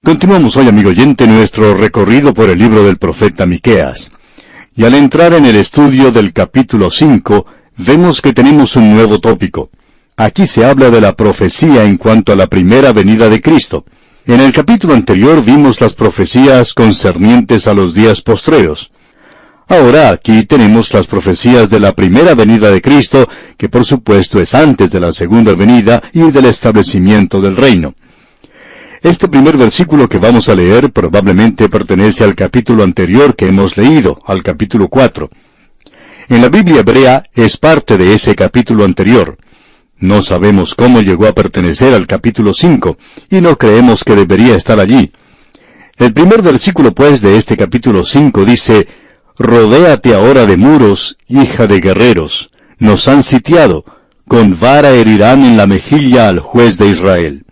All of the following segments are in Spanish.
Continuamos hoy, amigo oyente, nuestro recorrido por el libro del profeta Miqueas. Y al entrar en el estudio del capítulo 5, vemos que tenemos un nuevo tópico. Aquí se habla de la profecía en cuanto a la primera venida de Cristo. En el capítulo anterior vimos las profecías concernientes a los días postreros. Ahora aquí tenemos las profecías de la primera venida de Cristo, que por supuesto es antes de la segunda venida y del establecimiento del reino. Este primer versículo que vamos a leer probablemente pertenece al capítulo anterior que hemos leído, al capítulo 4. En la Biblia hebrea es parte de ese capítulo anterior. No sabemos cómo llegó a pertenecer al capítulo 5, y no creemos que debería estar allí. El primer versículo, pues, de este capítulo 5 dice: «Rodéate ahora de muros, hija de guerreros. Nos han sitiado. Con vara herirán en la mejilla al juez de Israel».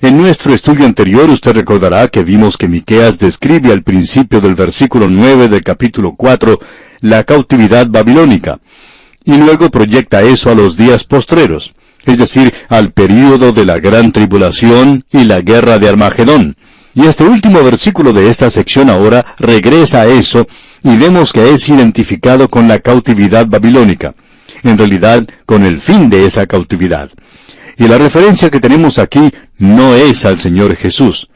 En nuestro estudio anterior usted recordará que vimos que Miqueas describe al principio del versículo 9 del capítulo 4 la cautividad babilónica, y luego proyecta eso a los días postreros, es decir, al período de la gran tribulación y la guerra de Armagedón. Y este último versículo de esta sección ahora regresa a eso, y vemos que es identificado con la cautividad babilónica, en realidad con el fin de esa cautividad. Y la referencia que tenemos aquí no es al Señor Jesús.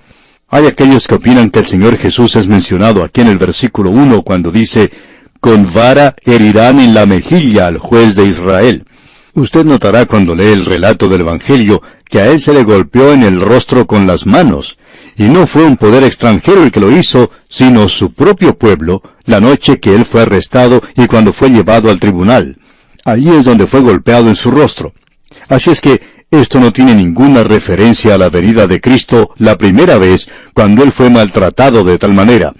Hay aquellos que opinan que el Señor Jesús es mencionado aquí en el versículo 1 cuando dice: «Con vara herirán en la mejilla al juez de Israel». Usted notará cuando lee el relato del Evangelio que a él se le golpeó en el rostro con las manos, y no fue un poder extranjero el que lo hizo, sino su propio pueblo, la noche que él fue arrestado y cuando fue llevado al tribunal. Allí es donde fue golpeado en su rostro. Así es que esto no tiene ninguna referencia a la venida de Cristo la primera vez, cuando Él fue maltratado de tal manera.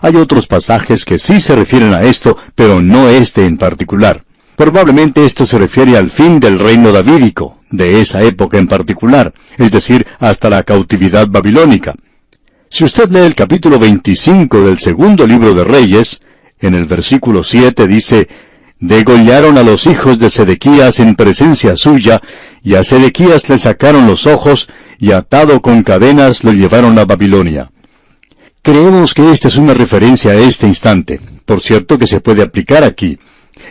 Hay otros pasajes que sí se refieren a esto, pero no este en particular. Probablemente esto se refiere al fin del reino davídico, de esa época en particular, es decir, hasta la cautividad babilónica. Si usted lee el capítulo 25 del segundo libro de Reyes, en el versículo 7 dice: «Degollaron a los hijos de Sedequías en presencia suya, y a Sedequías le sacaron los ojos, y atado con cadenas lo llevaron a Babilonia». Creemos que esta es una referencia a este instante, por cierto que se puede aplicar aquí.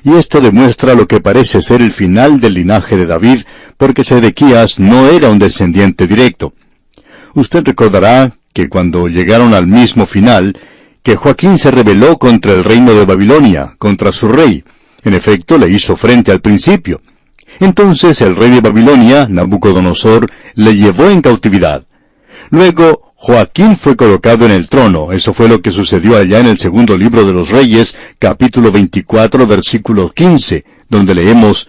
Y esto demuestra lo que parece ser el final del linaje de David, porque Sedequías no era un descendiente directo. Usted recordará que cuando llegaron al mismo final, que Joaquín se rebeló contra el reino de Babilonia, contra su rey. En efecto, le hizo frente al principio. Entonces el rey de Babilonia, Nabucodonosor, le llevó en cautividad. Luego, Joaquín fue colocado en el trono. Eso fue lo que sucedió allá en el segundo libro de los Reyes, capítulo 24, versículo 15, donde leemos: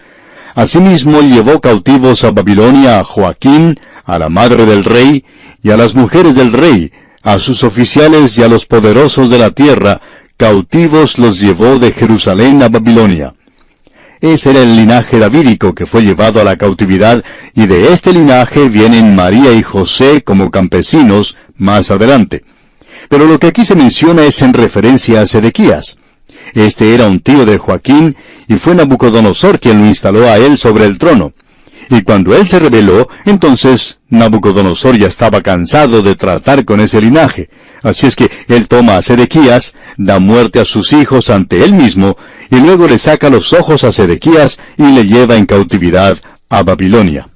«Asimismo llevó cautivos a Babilonia a Joaquín, a la madre del rey, y a las mujeres del rey, a sus oficiales y a los poderosos de la tierra, cautivos los llevó de Jerusalén a Babilonia». Ese era el linaje davídico que fue llevado a la cautividad, y de este linaje vienen María y José como campesinos más adelante. Pero lo que aquí se menciona es en referencia a Sedequías. Este era un tío de Joaquín, y fue Nabucodonosor quien lo instaló a él sobre el trono. Y cuando él se rebeló, entonces Nabucodonosor ya estaba cansado de tratar con ese linaje. Así es que él toma a Sedequías, da muerte a sus hijos ante él mismo, y luego le saca los ojos a Sedequías y le lleva en cautividad a Babilonia.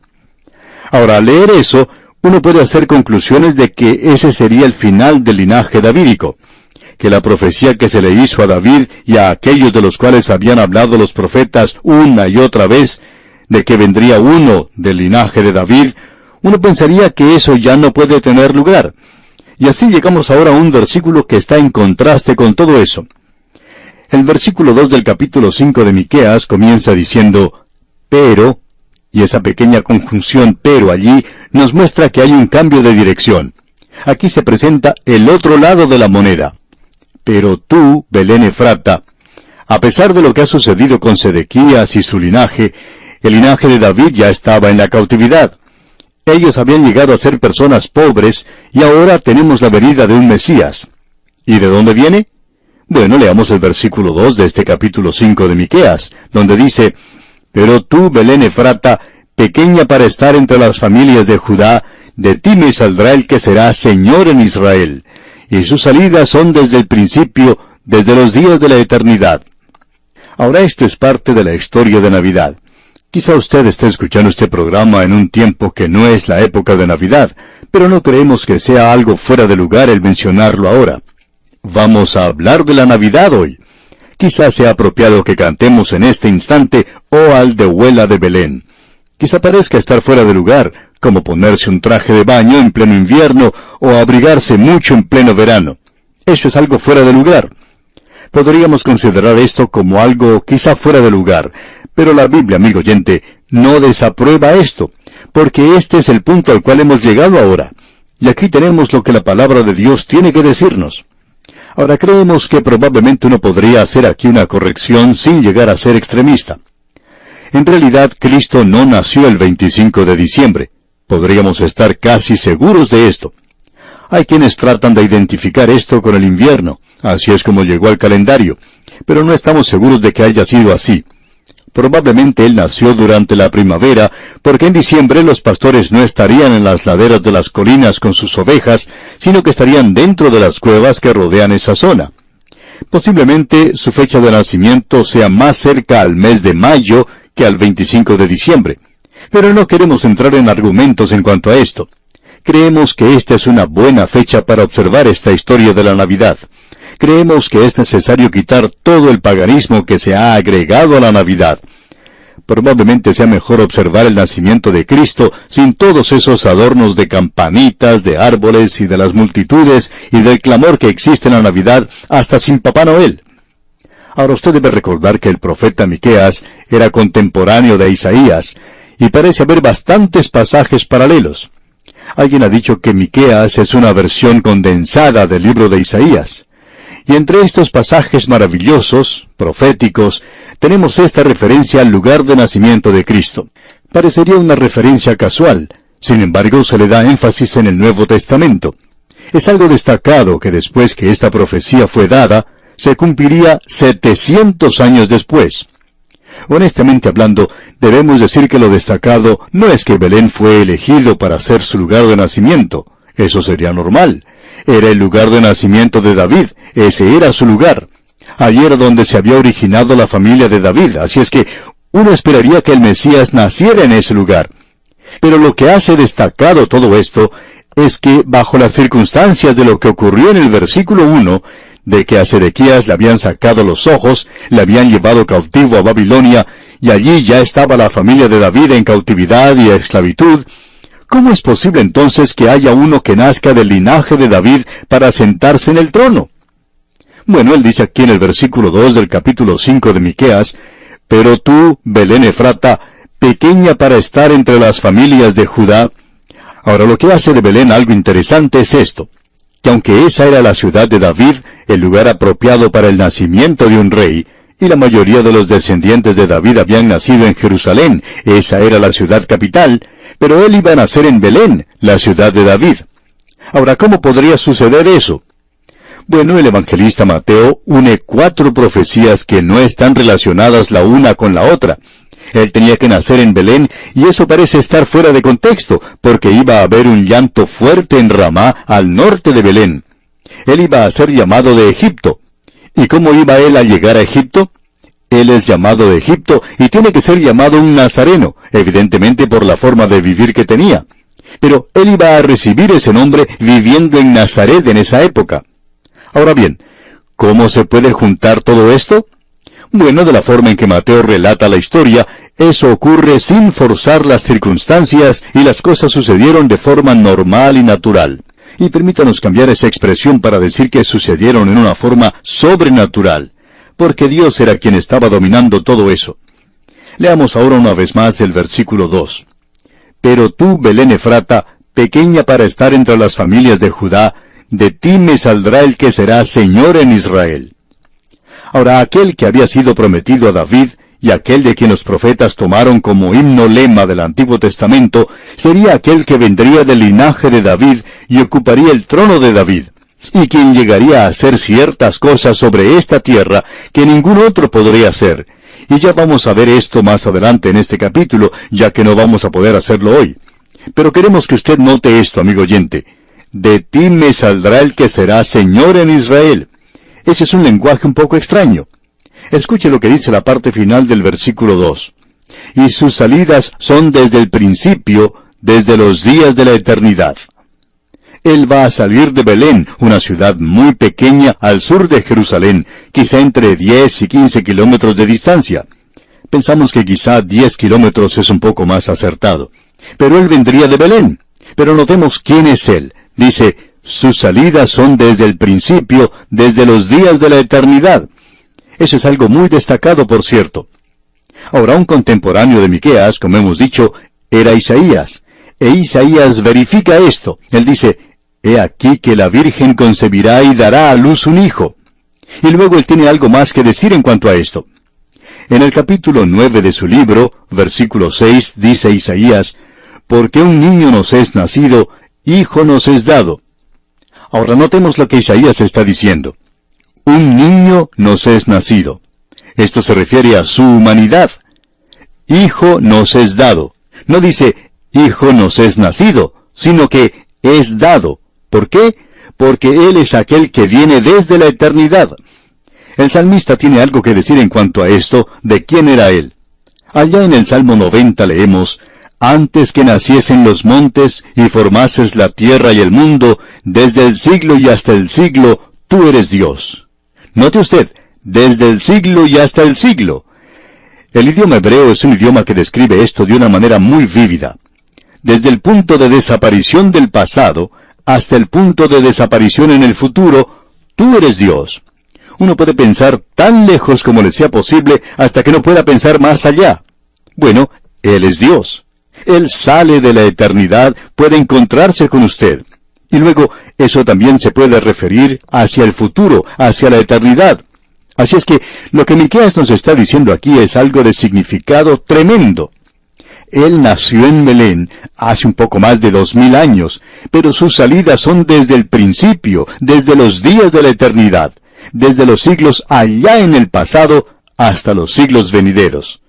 Ahora, al leer eso, uno puede hacer conclusiones de que ese sería el final del linaje davídico, que la profecía que se le hizo a David y a aquellos de los cuales habían hablado los profetas una y otra vez, de que vendría uno del linaje de David, uno pensaría que eso ya no puede tener lugar. Y así llegamos ahora a un versículo que está en contraste con todo eso. El versículo 2 del capítulo 5 de Miqueas comienza diciendo: «Pero», y esa pequeña conjunción «pero» allí nos muestra que hay un cambio de dirección. Aquí se presenta el otro lado de la moneda. «Pero tú, Belén Efrata», a pesar de lo que ha sucedido con Sedequías y su linaje, el linaje de David ya estaba en la cautividad. Ellos habían llegado a ser personas pobres, y ahora tenemos la venida de un Mesías. ¿Y de dónde viene? Bueno, leamos el versículo 2 de este capítulo 5 de Miqueas, donde dice: «Pero tú, Belén Efrata, pequeña para estar entre las familias de Judá, de ti me saldrá el que será Señor en Israel, y sus salidas son desde el principio, desde los días de la eternidad. Ahora esto es parte de la historia de Navidad. Quizá usted esté escuchando este programa en un tiempo que no es la época de Navidad, pero no creemos que sea algo fuera de lugar el mencionarlo ahora. Vamos a hablar de la Navidad hoy. Quizá sea apropiado que cantemos en este instante «Oh aldehuela de Belén». Quizá parezca estar fuera de lugar, como ponerse un traje de baño en pleno invierno o abrigarse mucho en pleno verano. Eso es algo fuera de lugar. Podríamos considerar esto como algo quizá fuera de lugar, pero la Biblia, amigo oyente, no desaprueba esto, porque este es el punto al cual hemos llegado ahora. Y aquí tenemos lo que la palabra de Dios tiene que decirnos. Ahora creemos que probablemente uno podría hacer aquí una corrección sin llegar a ser extremista. En realidad, Cristo no nació el 25 de diciembre. Podríamos estar casi seguros de esto. Hay quienes tratan de identificar esto con el invierno. Así es como llegó al calendario. Pero no estamos seguros de que haya sido así. Probablemente él nació durante la primavera, porque en diciembre los pastores no estarían en las laderas de las colinas con sus ovejas, sino que estarían dentro de las cuevas que rodean esa zona. Posiblemente su fecha de nacimiento sea más cerca al mes de mayo que al 25 de diciembre. Pero no queremos entrar en argumentos en cuanto a esto. Creemos que esta es una buena fecha para observar esta historia de la Navidad. Creemos que es necesario quitar todo el paganismo que se ha agregado a la Navidad. Probablemente sea mejor observar el nacimiento de Cristo sin todos esos adornos de campanitas, de árboles y de las multitudes y del clamor que existe en la Navidad, hasta sin Papá Noel. Ahora usted debe recordar que el profeta Miqueas era contemporáneo de Isaías, y parece haber bastantes pasajes paralelos. Alguien ha dicho que Miqueas es una versión condensada del libro de Isaías. Y entre estos pasajes maravillosos, proféticos, tenemos esta referencia al lugar de nacimiento de Cristo. Parecería una referencia casual, sin embargo se le da énfasis en el Nuevo Testamento. Es algo destacado que después que esta profecía fue dada, se cumpliría 700 años después. Honestamente hablando, debemos decir que lo destacado no es que Belén fue elegido para ser su lugar de nacimiento. Eso sería normal. Era el lugar de nacimiento de David. Ese era su lugar. Allí era donde se había originado la familia de David. Así es que uno esperaría que el Mesías naciera en ese lugar. Pero lo que hace destacado todo esto es que bajo las circunstancias de lo que ocurrió en el versículo 1, de que a Sedequías le habían sacado los ojos, le habían llevado cautivo a Babilonia, y allí ya estaba la familia de David en cautividad y esclavitud, ¿cómo es posible entonces que haya uno que nazca del linaje de David para sentarse en el trono? Bueno, él dice aquí en el versículo 2 del capítulo 5 de Miqueas, «Pero tú, Belén Efrata, pequeña para estar entre las familias de Judá». Ahora lo que hace de Belén algo interesante es esto, que aunque esa era la ciudad de David, el lugar apropiado para el nacimiento de un rey, y la mayoría de los descendientes de David habían nacido en Jerusalén, esa era la ciudad capital, pero él iba a nacer en Belén, la ciudad de David. Ahora, ¿cómo podría suceder eso? Bueno, el evangelista Mateo une 4 profecías que no están relacionadas la una con la otra. Él tenía que nacer en Belén, y eso parece estar fuera de contexto, porque iba a haber un llanto fuerte en Ramá, al norte de Belén. Él iba a ser llamado de Egipto. ¿Y cómo iba él a llegar a Egipto? Él es llamado de Egipto, y tiene que ser llamado un nazareno, evidentemente por la forma de vivir que tenía. Pero él iba a recibir ese nombre viviendo en Nazaret en esa época. Ahora bien, ¿cómo se puede juntar todo esto? Bueno, de la forma en que Mateo relata la historia, eso ocurre sin forzar las circunstancias y las cosas sucedieron de forma normal y natural. Y permítanos cambiar esa expresión para decir que sucedieron en una forma sobrenatural, porque Dios era quien estaba dominando todo eso. Leamos ahora una vez más el versículo 2. «Pero tú, Belén Efrata, pequeña para estar entre las familias de Judá, de ti me saldrá el que será Señor en Israel». Ahora, aquel que había sido prometido a David, y aquel de quien los profetas tomaron como himno lema del Antiguo Testamento, sería aquel que vendría del linaje de David y ocuparía el trono de David, y quien llegaría a hacer ciertas cosas sobre esta tierra que ningún otro podría hacer. Y ya vamos a ver esto más adelante en este capítulo, ya que no vamos a poder hacerlo hoy. Pero queremos que usted note esto, amigo oyente. De ti me saldrá el que será Señor en Israel. Ese es un lenguaje un poco extraño. Escuche lo que dice la parte final del versículo 2. Y sus salidas son desde el principio, desde los días de la eternidad. Él va a salir de Belén, una ciudad muy pequeña al sur de Jerusalén, quizá entre 10 y 15 kilómetros de distancia. Pensamos que quizá 10 kilómetros es un poco más acertado. Pero él vendría de Belén. Pero notemos quién es él. Dice, sus salidas son desde el principio, desde los días de la eternidad. Eso es algo muy destacado, por cierto. Ahora, un contemporáneo de Miqueas, como hemos dicho, era Isaías. E Isaías verifica esto. Él dice, he aquí que la Virgen concebirá y dará a luz un hijo. Y luego él tiene algo más que decir en cuanto a esto. En el capítulo 9 de su libro, versículo 6, dice Isaías, porque un niño nos es nacido, hijo nos es dado. Ahora notemos lo que Isaías está diciendo. Un niño nos es nacido. Esto se refiere a su humanidad. Hijo nos es dado. No dice, hijo nos es nacido, sino que es dado. ¿Por qué? Porque Él es aquel que viene desde la eternidad. El salmista tiene algo que decir en cuanto a esto, de quién era Él. Allá en el Salmo 90 leemos, antes que naciesen los montes y formases la tierra y el mundo, desde el siglo y hasta el siglo, tú eres Dios. Note usted, desde el siglo y hasta el siglo. El idioma hebreo es un idioma que describe esto de una manera muy vívida. Desde el punto de desaparición del pasado hasta el punto de desaparición en el futuro, tú eres Dios. Uno puede pensar tan lejos como le sea posible hasta que no pueda pensar más allá. Bueno, Él es Dios. Él sale de la eternidad, puede encontrarse con usted. Y luego, eso también se puede referir hacia el futuro, hacia la eternidad. Así es que, lo que Miqueas nos está diciendo aquí es algo de significado tremendo. Él nació en Belén hace un poco más de 2000 años, pero sus salidas son desde el principio, desde los días de la eternidad, desde los siglos allá en el pasado hasta los siglos venideros.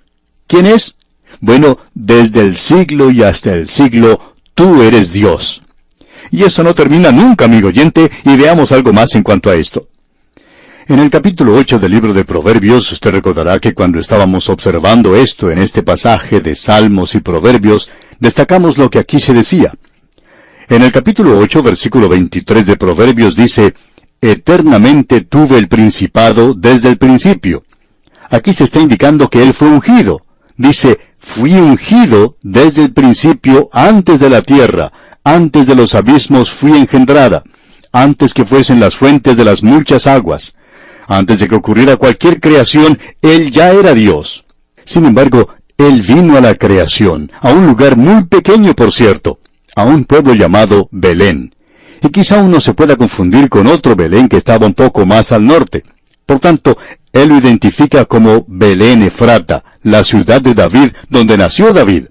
¿Quién es? Bueno, desde el siglo y hasta el siglo, tú eres Dios. Y eso no termina nunca, amigo oyente, y veamos algo más en cuanto a esto. En el capítulo 8 del libro de Proverbios, usted recordará que cuando estábamos observando esto en este pasaje de Salmos y Proverbios, destacamos lo que aquí se decía. En el capítulo 8, versículo 23 de Proverbios dice, eternamente tuve el principado desde el principio. Aquí se está indicando que él fue ungido. Dice, fui ungido desde el principio, antes de la tierra, antes de los abismos fui engendrada, antes que fuesen las fuentes de las muchas aguas. Antes de que ocurriera cualquier creación, Él ya era Dios. Sin embargo, Él vino a la creación, a un lugar muy pequeño, por cierto, a un pueblo llamado Belén. Y quizá uno se pueda confundir con otro Belén que estaba un poco más al norte. Por tanto, Él lo identifica como Belén Efrata, la ciudad de David, donde nació David.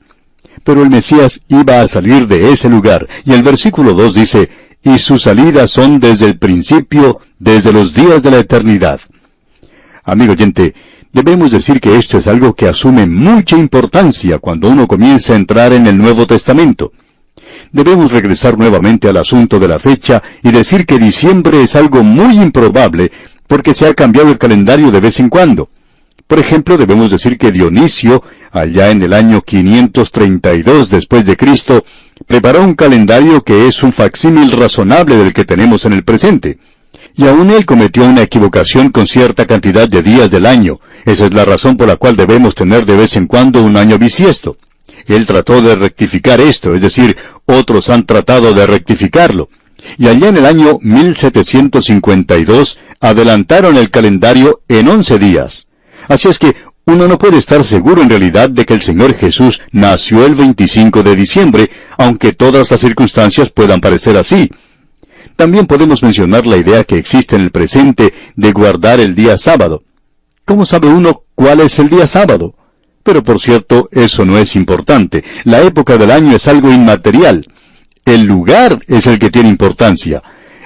Pero el Mesías iba a salir de ese lugar, y el versículo 2 dice, y sus salidas son desde el principio, desde los días de la eternidad. Amigo oyente, debemos decir que esto es algo que asume mucha importancia cuando uno comienza a entrar en el Nuevo Testamento. Debemos regresar nuevamente al asunto de la fecha y decir que diciembre es algo muy improbable porque se ha cambiado el calendario de vez en cuando. Por ejemplo, debemos decir que Dionisio, allá en el año 532 después de Cristo, preparó un calendario que es un facsímil razonable del que tenemos en el presente. Y aún él cometió una equivocación con cierta cantidad de días del año. Esa es la razón por la cual debemos tener de vez en cuando un año bisiesto. Él trató de rectificar esto, es decir, otros han tratado de rectificarlo. Y allá en el año 1752 adelantaron el calendario en 11 días. Así es que uno no puede estar seguro en realidad de que el Señor Jesús nació el 25 de diciembre, aunque todas las circunstancias puedan parecer así. También podemos mencionar la idea que existe en el presente de guardar el día sábado. ¿Cómo sabe uno cuál es el día sábado? Pero por cierto, eso no es importante. La época del año es algo inmaterial. El lugar es el que tiene importancia.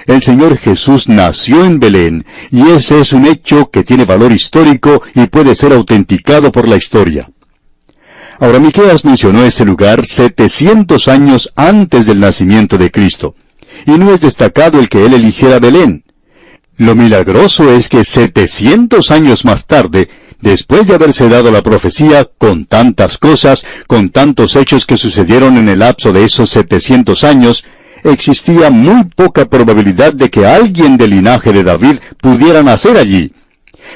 El Señor Jesús nació en Belén, y ese es un hecho que tiene valor histórico y puede ser autenticado por la historia. Ahora, Miqueas mencionó ese lugar 700 años antes del nacimiento de Cristo, y no es destacado el que él eligiera Belén. Lo milagroso es que 700 años más tarde, después de haberse dado la profecía, con tantas cosas, con tantos hechos que sucedieron en el lapso de esos 700 años, existía muy poca probabilidad de que alguien del linaje de David pudiera nacer allí.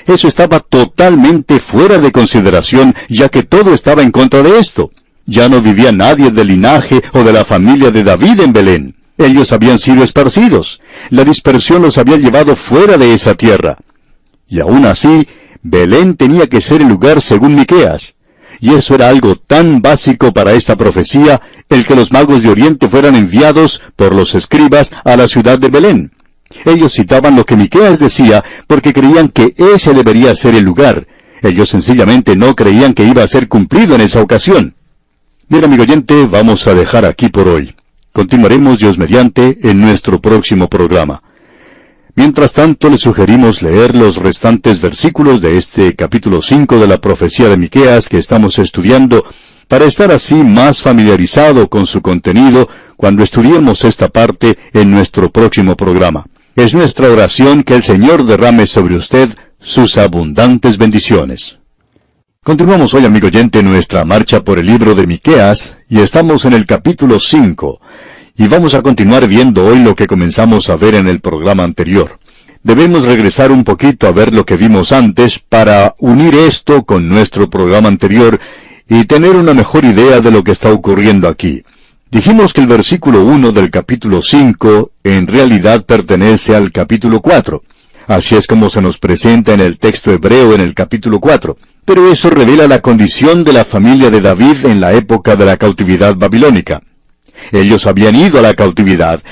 Eso estaba totalmente fuera de consideración, ya que todo estaba en contra de esto. Ya no vivía nadie del linaje o de la familia de David en Belén. Ellos habían sido esparcidos. La dispersión los había llevado fuera de esa tierra. Y aún así, Belén tenía que ser el lugar según Miqueas. Y eso era algo tan básico para esta profecía, el que los magos de Oriente fueran enviados por los escribas a la ciudad de Belén. Ellos citaban lo que Miqueas decía porque creían que ese debería ser el lugar. Ellos sencillamente no creían que iba a ser cumplido en esa ocasión. Bien, amigo oyente, vamos a dejar aquí por hoy. Continuaremos, Dios mediante, en nuestro próximo programa. Mientras tanto, le sugerimos leer los restantes versículos de este capítulo 5 de la profecía de Miqueas que estamos estudiando, para estar así más familiarizado con su contenido cuando estudiemos esta parte en nuestro próximo programa. Es nuestra oración que el Señor derrame sobre usted sus abundantes bendiciones. Continuamos hoy, amigo oyente, nuestra marcha por el libro de Miqueas, y estamos en el capítulo 5, y vamos a continuar viendo hoy lo que comenzamos a ver en el programa anterior. Debemos regresar un poquito a ver lo que vimos antes para unir esto con nuestro programa anterior y tener una mejor idea de lo que está ocurriendo aquí. Dijimos que el versículo 1 del capítulo 5 en realidad pertenece al capítulo 4. Así es como se nos presenta en el texto hebreo en el capítulo 4. Pero eso revela la condición de la familia de David en la época de la cautividad babilónica. Ellos habían ido a la cautividad,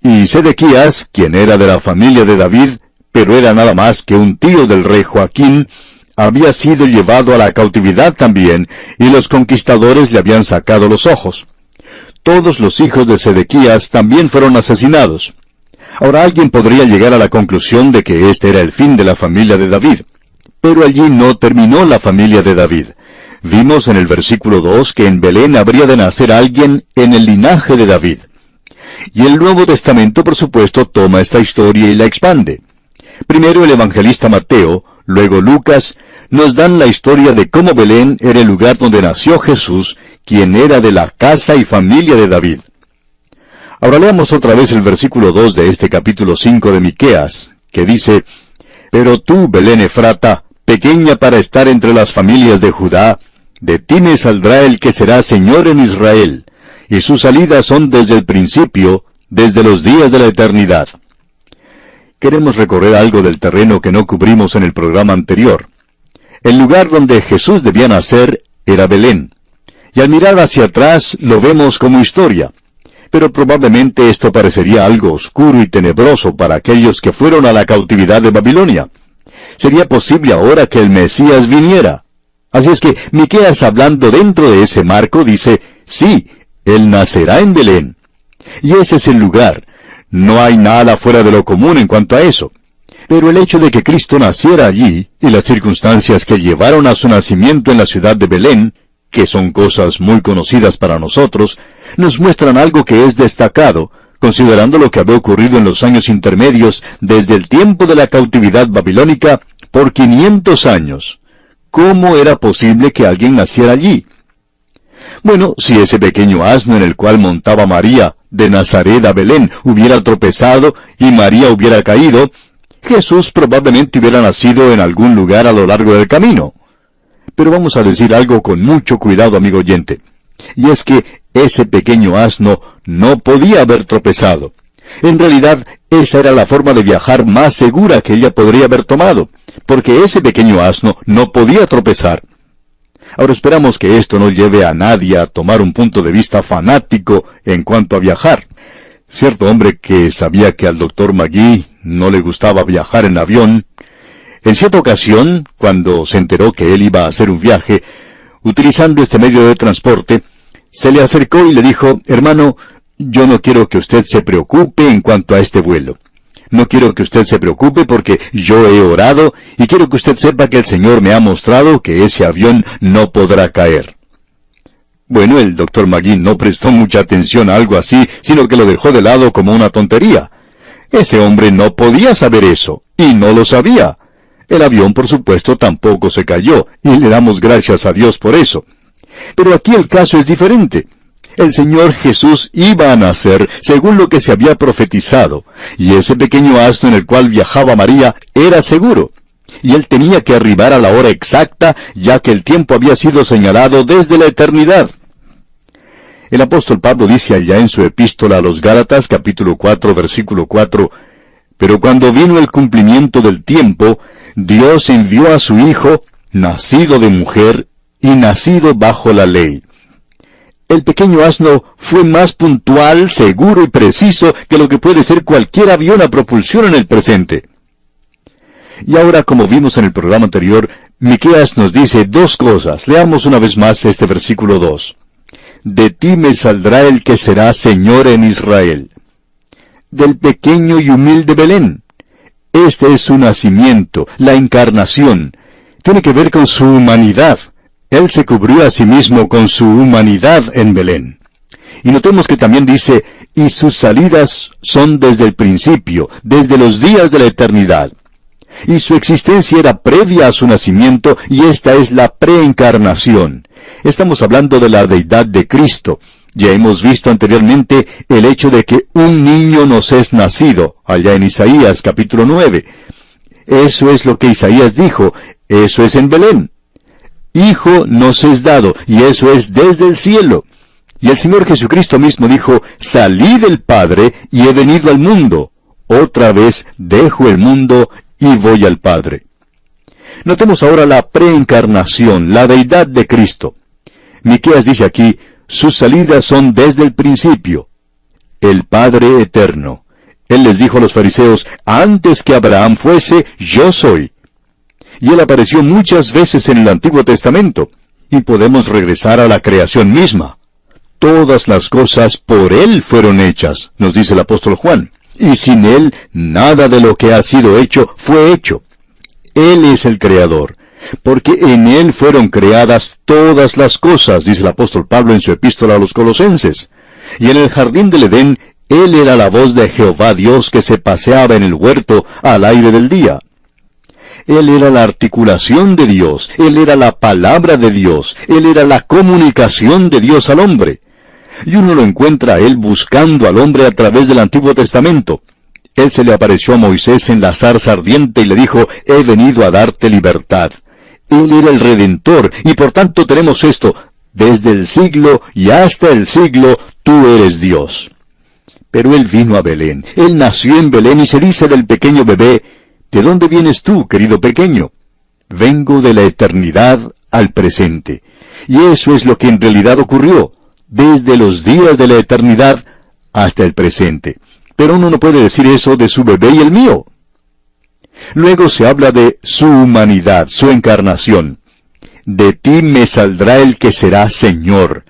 y Sedequías, quien era de la familia de David, pero era nada más que un tío del rey Joaquín, había sido llevado a la cautividad también, y los conquistadores le habían sacado los ojos. Todos los hijos de Sedequías también fueron asesinados. Ahora alguien podría llegar a la conclusión de que este era el fin de la familia de David. Pero allí no terminó la familia de David. Vimos en el versículo 2 que en Belén habría de nacer alguien en el linaje de David. Y el Nuevo Testamento, por supuesto, toma esta historia y la expande. Primero el evangelista Mateo, luego Lucas, nos dan la historia de cómo Belén era el lugar donde nació Jesús, quien era de la casa y familia de David. Ahora leamos otra vez el versículo 2 de este capítulo 5 de Miqueas, que dice: «Pero tú, Belén Efrata, pequeña para estar entre las familias de Judá, de ti me saldrá el que será Señor en Israel, y sus salidas son desde el principio, desde los días de la eternidad». Queremos recorrer algo del terreno que no cubrimos en el programa anterior. El lugar donde Jesús debía nacer era Belén, y al mirar hacia atrás lo vemos como historia. Pero probablemente esto parecería algo oscuro y tenebroso para aquellos que fueron a la cautividad de Babilonia. Sería posible ahora que el Mesías viniera. Así es que Miqueas, hablando dentro de ese marco, dice: sí, Él nacerá en Belén. Y ese es el lugar. No hay nada fuera de lo común en cuanto a eso. Pero el hecho de que Cristo naciera allí, y las circunstancias que llevaron a su nacimiento en la ciudad de Belén, que son cosas muy conocidas para nosotros, nos muestran algo que es destacado, considerando lo que había ocurrido en los años intermedios desde el tiempo de la cautividad babilónica por 500 años. ¿Cómo era posible que alguien naciera allí? Bueno, si ese pequeño asno en el cual montaba María, de Nazaret a Belén, hubiera tropezado y María hubiera caído, Jesús probablemente hubiera nacido en algún lugar a lo largo del camino. Pero vamos a decir algo con mucho cuidado, amigo oyente. Y es que ese pequeño asno no podía haber tropezado. En realidad, esa era la forma de viajar más segura que ella podría haber tomado, porque ese pequeño asno no podía tropezar. Ahora esperamos que esto no lleve a nadie a tomar un punto de vista fanático en cuanto a viajar. Cierto hombre que sabía que al Dr. Magee no le gustaba viajar en avión, en cierta ocasión, cuando se enteró que él iba a hacer un viaje, utilizando este medio de transporte, se le acercó y le dijo: «Hermano, yo no quiero que usted se preocupe en cuanto a este vuelo. No quiero que usted se preocupe porque yo he orado y quiero que usted sepa que el Señor me ha mostrado que ese avión no podrá caer». Bueno, el Dr. Magee no prestó mucha atención a algo así, sino que lo dejó de lado como una tontería. Ese hombre no podía saber eso, y no lo sabía. El avión, por supuesto, tampoco se cayó, y le damos gracias a Dios por eso. Pero aquí el caso es diferente. El Señor Jesús iba a nacer según lo que se había profetizado, y ese pequeño asno en el cual viajaba María era seguro. Y él tenía que arribar a la hora exacta, ya que el tiempo había sido señalado desde la eternidad. El apóstol Pablo dice allá en su epístola a los Gálatas, capítulo 4, versículo 4, «Pero cuando vino el cumplimiento del tiempo, Dios envió a su Hijo, nacido de mujer y nacido bajo la ley». El pequeño asno fue más puntual, seguro y preciso que lo que puede ser cualquier avión a propulsión en el presente. Y ahora, como vimos en el programa anterior, Miqueas nos dice dos cosas. Leamos una vez más este versículo 2. «De ti me saldrá el que será Señor en Israel». Del pequeño y humilde Belén. Este es su nacimiento, la encarnación. Tiene que ver con su humanidad. Él se cubrió a sí mismo con su humanidad en Belén. Y notemos que también dice, «y sus salidas son desde el principio, desde los días de la eternidad». Y su existencia era previa a su nacimiento, y esta es la preencarnación. Estamos hablando de la deidad de Cristo. Ya hemos visto anteriormente el hecho de que un niño nos es nacido, allá en Isaías capítulo 9. Eso es lo que Isaías dijo, eso es en Belén. Hijo nos es dado, y eso es desde el cielo. Y el Señor Jesucristo mismo dijo, salí del Padre y he venido al mundo. Otra vez dejo el mundo y voy al Padre. Notemos ahora la preencarnación, la deidad de Cristo. Miqueas dice aquí, sus salidas son desde el principio. El Padre eterno. Él les dijo a los fariseos, antes que Abraham fuese, yo soy. Y él apareció muchas veces en el Antiguo Testamento, y podemos regresar a la creación misma. Todas las cosas por él fueron hechas, nos dice el apóstol Juan, y sin él nada de lo que ha sido hecho fue hecho. Él es el Creador, porque en él fueron creadas todas las cosas, dice el apóstol Pablo en su epístola a los Colosenses. Y en el jardín del Edén, él era la voz de Jehová Dios que se paseaba en el huerto al aire del día. Él era la articulación de Dios, él era la palabra de Dios, él era la comunicación de Dios al hombre. Y uno lo encuentra a él buscando al hombre a través del Antiguo Testamento. Él se le apareció a Moisés en la zarza ardiente y le dijo, he venido a darte libertad. Él era el Redentor, y por tanto tenemos esto, desde el siglo y hasta el siglo, tú eres Dios. Pero él vino a Belén, él nació en Belén y se dice del pequeño bebé, ¿de dónde vienes tú, querido pequeño? Vengo de la eternidad al presente. Y eso es lo que en realidad ocurrió, desde los días de la eternidad hasta el presente. Pero uno no puede decir eso de su bebé y el mío. Luego se habla de su humanidad, su encarnación. De ti me saldrá el que será Señor.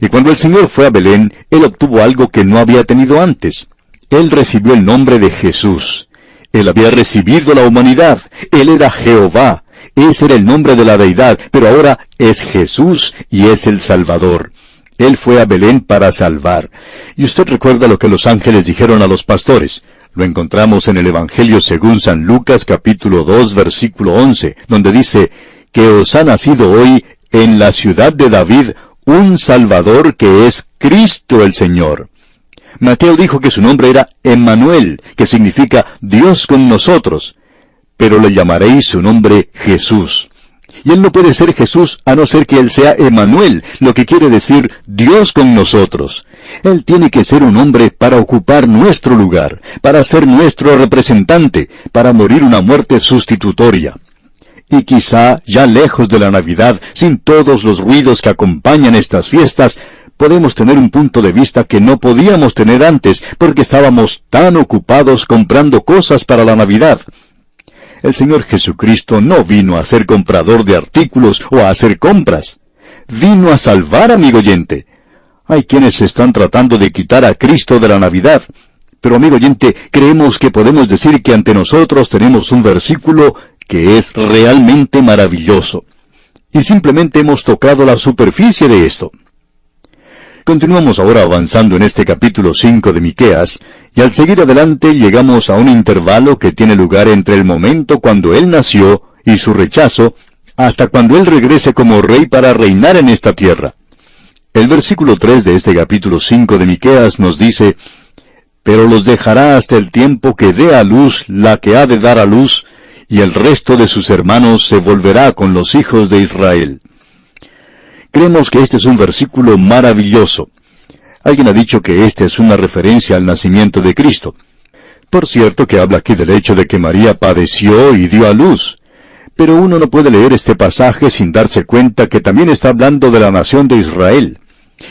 Y cuando el Señor fue a Belén, Él obtuvo algo que no había tenido antes. Él recibió el nombre de Jesús. Él había recibido la humanidad. Él era Jehová. Ese era el nombre de la deidad, pero ahora es Jesús y es el Salvador. Él fue a Belén para salvar. Y usted recuerda lo que los ángeles dijeron a los pastores. Lo encontramos en el Evangelio según San Lucas capítulo 2 versículo 11, donde dice, que os ha nacido hoy en la ciudad de David un Salvador que es Cristo el Señor. Mateo dijo que su nombre era Emmanuel, que significa Dios con nosotros, pero le llamaréis su nombre Jesús. Y él no puede ser Jesús a no ser que él sea Emmanuel, lo que quiere decir Dios con nosotros. Él tiene que ser un hombre para ocupar nuestro lugar, para ser nuestro representante, para morir una muerte sustitutoria. Y quizá, ya lejos de la Navidad, sin todos los ruidos que acompañan estas fiestas, podemos tener un punto de vista que no podíamos tener antes, porque estábamos tan ocupados comprando cosas para la Navidad. El Señor Jesucristo no vino a ser comprador de artículos o a hacer compras. Vino a salvar, amigo oyente. Hay quienes están tratando de quitar a Cristo de la Navidad. Pero, amigo oyente, creemos que podemos decir que ante nosotros tenemos un versículo que es realmente maravilloso. Y simplemente hemos tocado la superficie de esto. Continuamos ahora avanzando en este capítulo 5 de Miqueas, y al seguir adelante llegamos a un intervalo que tiene lugar entre el momento cuando él nació y su rechazo, hasta cuando él regrese como rey para reinar en esta tierra. El versículo 3 de este capítulo 5 de Miqueas nos dice: «Pero los dejará hasta el tiempo que dé a luz la que ha de dar a luz, y el resto de sus hermanos se volverá con los hijos de Israel». Creemos que este es un versículo maravilloso. Alguien ha dicho que este es una referencia al nacimiento de Cristo. Por cierto que habla aquí del hecho de que María padeció y dio a luz. Pero uno no puede leer este pasaje sin darse cuenta que también está hablando de la nación de Israel.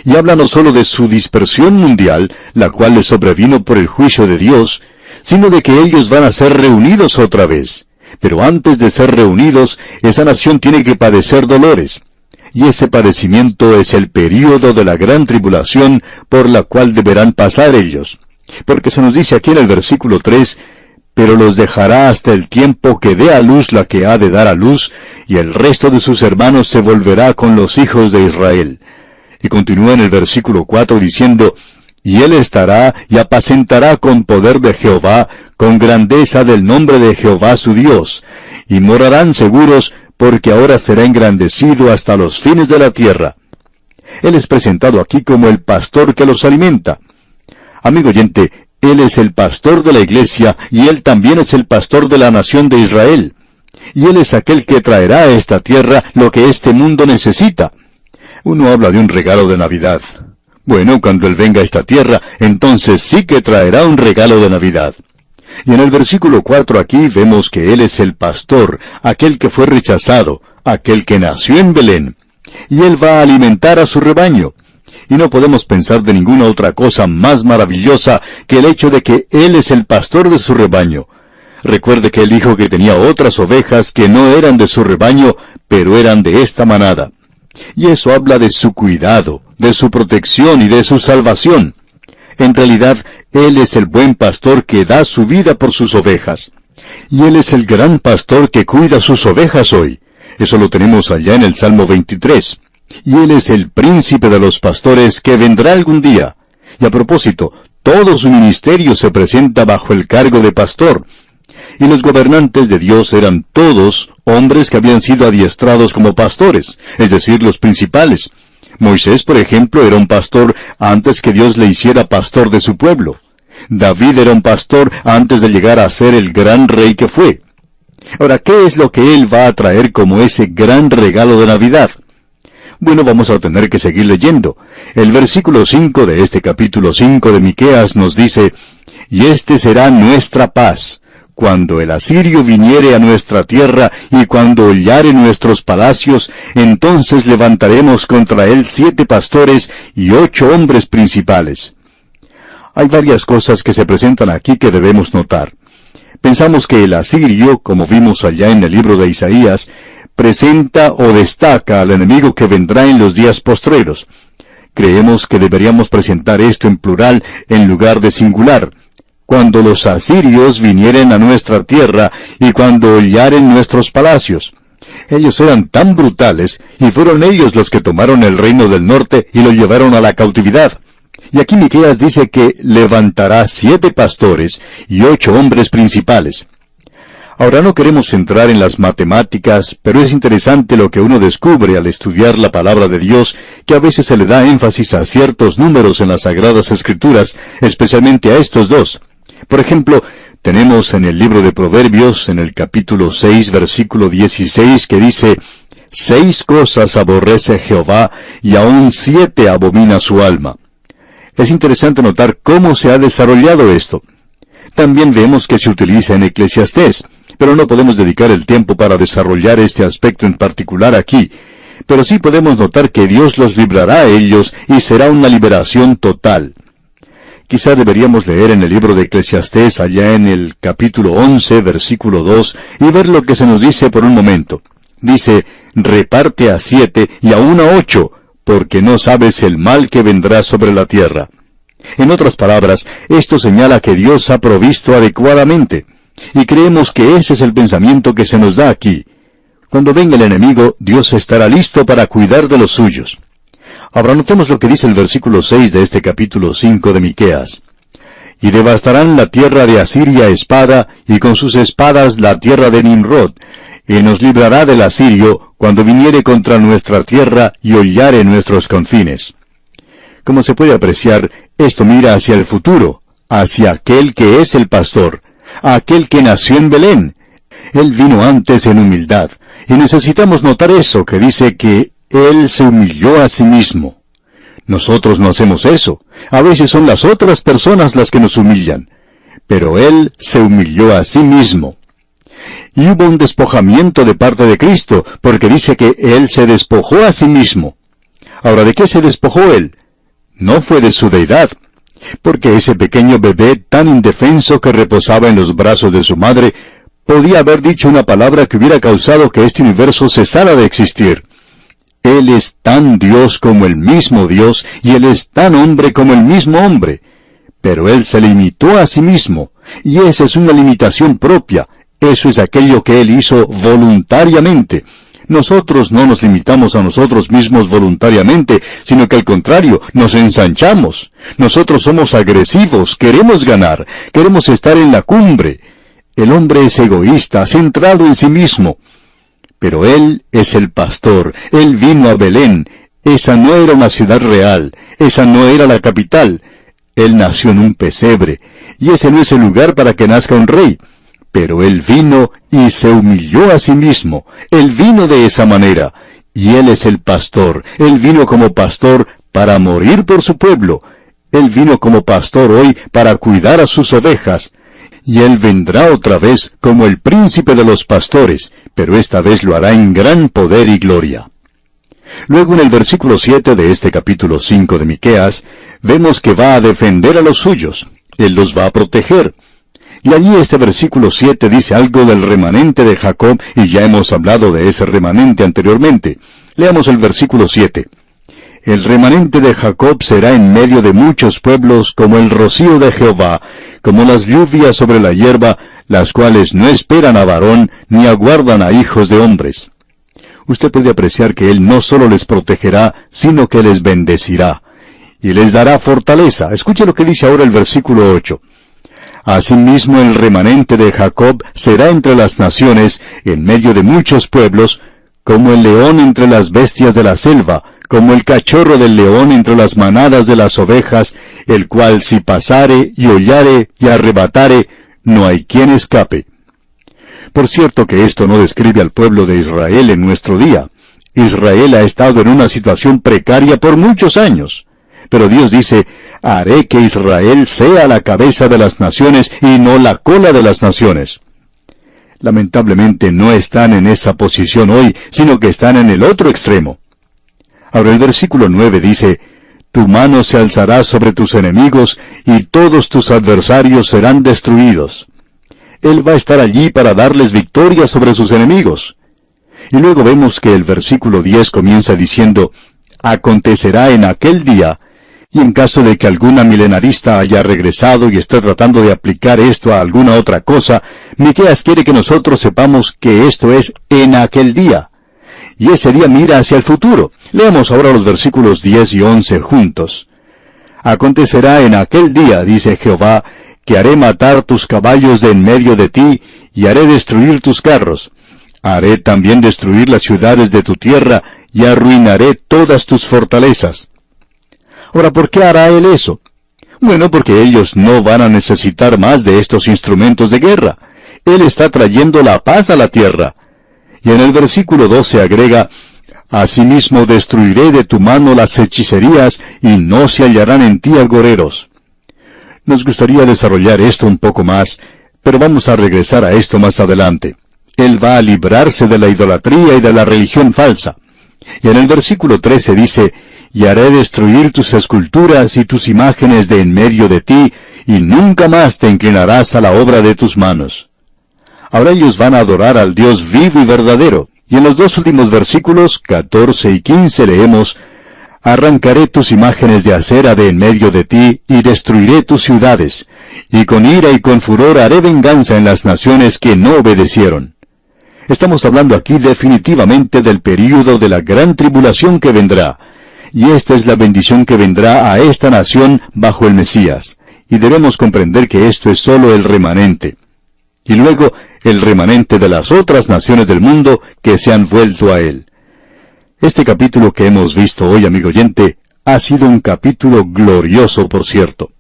Y habla no solo de su dispersión mundial, la cual les sobrevino por el juicio de Dios, sino de que ellos van a ser reunidos otra vez. Pero antes de ser reunidos, esa nación tiene que padecer dolores. Y ese padecimiento es el período de la gran tribulación por la cual deberán pasar ellos. Porque se nos dice aquí en el versículo 3, «Pero los dejará hasta el tiempo que dé a luz la que ha de dar a luz, y el resto de sus hermanos se volverá con los hijos de Israel». Y continúa en el versículo 4 diciendo, «Y él estará y apacentará con poder de Jehová, con grandeza del nombre de Jehová su Dios, y morarán seguros, porque ahora será engrandecido hasta los fines de la tierra». Él es presentado aquí como el pastor que los alimenta. Amigo oyente, Él es el pastor de la iglesia, y Él también es el pastor de la nación de Israel. Y Él es aquel que traerá a esta tierra lo que este mundo necesita. Uno habla de un regalo de Navidad. Bueno, cuando Él venga a esta tierra, entonces sí que traerá un regalo de Navidad. Y en el versículo 4 aquí vemos que Él es el pastor, aquel que fue rechazado, aquel que nació en Belén. Y Él va a alimentar a su rebaño. Y no podemos pensar de ninguna otra cosa más maravillosa que el hecho de que Él es el pastor de su rebaño. Recuerde que Él dijo que tenía otras ovejas que no eran de su rebaño, pero eran de esta manada. Y eso habla de su cuidado, de su protección y de su salvación. En realidad, Él es el buen pastor que da su vida por sus ovejas. Y Él es el gran pastor que cuida sus ovejas hoy. Eso lo tenemos allá en el Salmo 23. Y Él es el príncipe de los pastores que vendrá algún día. Y a propósito, todo su ministerio se presenta bajo el cargo de pastor. Y los gobernantes de Dios eran todos hombres que habían sido adiestrados como pastores, es decir, los principales. Moisés, por ejemplo, era un pastor antes que Dios le hiciera pastor de su pueblo. David era un pastor antes de llegar a ser el gran rey que fue. Ahora, ¿qué es lo que Él va a traer como ese gran regalo de Navidad? Bueno, vamos a tener que seguir leyendo. El versículo 5 de este capítulo 5 de Miqueas nos dice, «Y este será nuestra paz, cuando el asirio viniere a nuestra tierra, y cuando hollare nuestros palacios, entonces levantaremos contra él 7 pastores y 8 hombres principales». Hay varias cosas que se presentan aquí que debemos notar. Pensamos que el asirio, como vimos allá en el libro de Isaías, presenta o destaca al enemigo que vendrá en los días postreros. Creemos que deberíamos presentar esto en plural en lugar de singular. Cuando los asirios vinieren a nuestra tierra y cuando hollaren nuestros palacios. Ellos eran tan brutales, y fueron ellos los que tomaron el reino del norte y lo llevaron a la cautividad. Y aquí Miqueas dice que levantará 7 pastores y 8 hombres principales. Ahora no queremos entrar en las matemáticas, pero es interesante lo que uno descubre al estudiar la palabra de Dios, que a veces se le da énfasis a ciertos números en las Sagradas Escrituras, especialmente a estos dos. Por ejemplo, tenemos en el libro de Proverbios, en el capítulo 6, versículo 16, que dice, 6 cosas aborrece Jehová, y aún 7 abomina su alma. Es interesante notar cómo se ha desarrollado esto. También vemos que se utiliza en Eclesiastés, pero no podemos dedicar el tiempo para desarrollar este aspecto en particular aquí. Pero sí podemos notar que Dios los librará a ellos y será una liberación total. Quizá deberíamos leer en el libro de Eclesiastés allá en el capítulo 11, versículo 2, y ver lo que se nos dice por un momento. Dice, reparte a 7 y aún a 8, porque no sabes el mal que vendrá sobre la tierra. En otras palabras, esto señala que Dios ha provisto adecuadamente, y creemos que ese es el pensamiento que se nos da aquí. Cuando venga el enemigo, Dios estará listo para cuidar de los suyos. Ahora notemos lo que dice el versículo 6 de este capítulo 5 de Miqueas. Y devastarán la tierra de Asiria espada, y con sus espadas la tierra de Nimrod, y nos librará del asirio, cuando viniere contra nuestra tierra, y hollare nuestros confines. Como se puede apreciar, esto mira hacia el futuro, hacia aquel que es el pastor, aquel que nació en Belén. Él vino antes en humildad, y necesitamos notar eso, que dice que Él se humilló a sí mismo. Nosotros no hacemos eso. A veces son las otras personas las que nos humillan. Pero Él se humilló a sí mismo. Y hubo un despojamiento de parte de Cristo, porque dice que Él se despojó a sí mismo. Ahora, ¿de qué se despojó Él? No fue de su deidad, porque ese pequeño bebé tan indefenso que reposaba en los brazos de su madre, podía haber dicho una palabra que hubiera causado que este universo cesara de existir. Él es tan Dios como el mismo Dios, y Él es tan hombre como el mismo hombre. Pero Él se limitó a sí mismo, y esa es una limitación propia. Eso es aquello que Él hizo voluntariamente. Nosotros no nos limitamos a nosotros mismos voluntariamente, sino que al contrario, nos ensanchamos. Nosotros somos agresivos, queremos ganar, queremos estar en la cumbre. El hombre es egoísta, centrado en sí mismo. Pero Él es el pastor, Él vino a Belén. Esa no era una ciudad real, esa no era la capital. Él nació en un pesebre, y ese no es el lugar para que nazca un rey. Pero Él vino y se humilló a sí mismo. Él vino de esa manera. Y Él es el pastor. Él vino como pastor para morir por su pueblo. Él vino como pastor hoy para cuidar a sus ovejas. Y Él vendrá otra vez como el príncipe de los pastores, pero esta vez lo hará en gran poder y gloria. Luego en el versículo 7 de este capítulo 5 de Miqueas, vemos que va a defender a los suyos. Él los va a proteger. Y allí este versículo 7 dice algo del remanente de Jacob, y ya hemos hablado de ese remanente anteriormente. Leamos el versículo 7. El remanente de Jacob será en medio de muchos pueblos como el rocío de Jehová, como las lluvias sobre la hierba, las cuales no esperan a varón, ni aguardan a hijos de hombres. Usted puede apreciar que Él no solo les protegerá, sino que les bendecirá, y les dará fortaleza. Escuche lo que dice ahora el versículo 8. Asimismo el remanente de Jacob será entre las naciones, en medio de muchos pueblos, como el león entre las bestias de la selva, como el cachorro del león entre las manadas de las ovejas, el cual si pasare y hollare y arrebatare, no hay quien escape. Por cierto que esto no describe al pueblo de Israel en nuestro día. Israel ha estado en una situación precaria por muchos años. Pero Dios dice, haré que Israel sea la cabeza de las naciones y no la cola de las naciones. Lamentablemente no están en esa posición hoy, sino que están en el otro extremo. Ahora el versículo 9 dice, tu mano se alzará sobre tus enemigos, y todos tus adversarios serán destruidos. Él va a estar allí para darles victoria sobre sus enemigos. Y luego vemos que el versículo 10 comienza diciendo, acontecerá en aquel día, y en caso de que alguna milenarista haya regresado y esté tratando de aplicar esto a alguna otra cosa, Miqueas quiere que nosotros sepamos que esto es en aquel día. Y ese día mira hacia el futuro. Leamos ahora los versículos 10 y 11 juntos. Acontecerá en aquel día, dice Jehová, que haré matar tus caballos de en medio de ti, y haré destruir tus carros. Haré también destruir las ciudades de tu tierra, y arruinaré todas tus fortalezas. Ahora, ¿por qué hará Él eso? Bueno, porque ellos no van a necesitar más de estos instrumentos de guerra. Él está trayendo la paz a la tierra. Y en el versículo 12 agrega, asimismo destruiré de tu mano las hechicerías, y no se hallarán en ti agoreros. Nos gustaría desarrollar esto un poco más, pero vamos a regresar a esto más adelante. Él va a librarse de la idolatría y de la religión falsa. Y en el versículo 13 dice, y haré destruir tus esculturas y tus imágenes de en medio de ti, y nunca más te inclinarás a la obra de tus manos. Ahora ellos van a adorar al Dios vivo y verdadero. Y en los dos últimos versículos, 14 y 15, leemos, arrancaré tus imágenes de acera de en medio de ti, y destruiré tus ciudades, y con ira y con furor haré venganza en las naciones que no obedecieron. Estamos hablando aquí definitivamente del período de la gran tribulación que vendrá. y esta es la bendición que vendrá a esta nación bajo el Mesías. Y debemos comprender que esto es sólo el remanente. Y luego, el remanente de las otras naciones del mundo que se han vuelto a Él. Este capítulo que hemos visto hoy, amigo oyente, ha sido un capítulo glorioso, por cierto.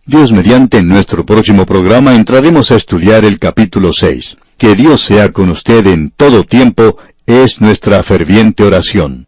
Dios mediante, en nuestro próximo programa entraremos a estudiar el capítulo 6. Que Dios sea con usted en todo tiempo, es nuestra ferviente oración.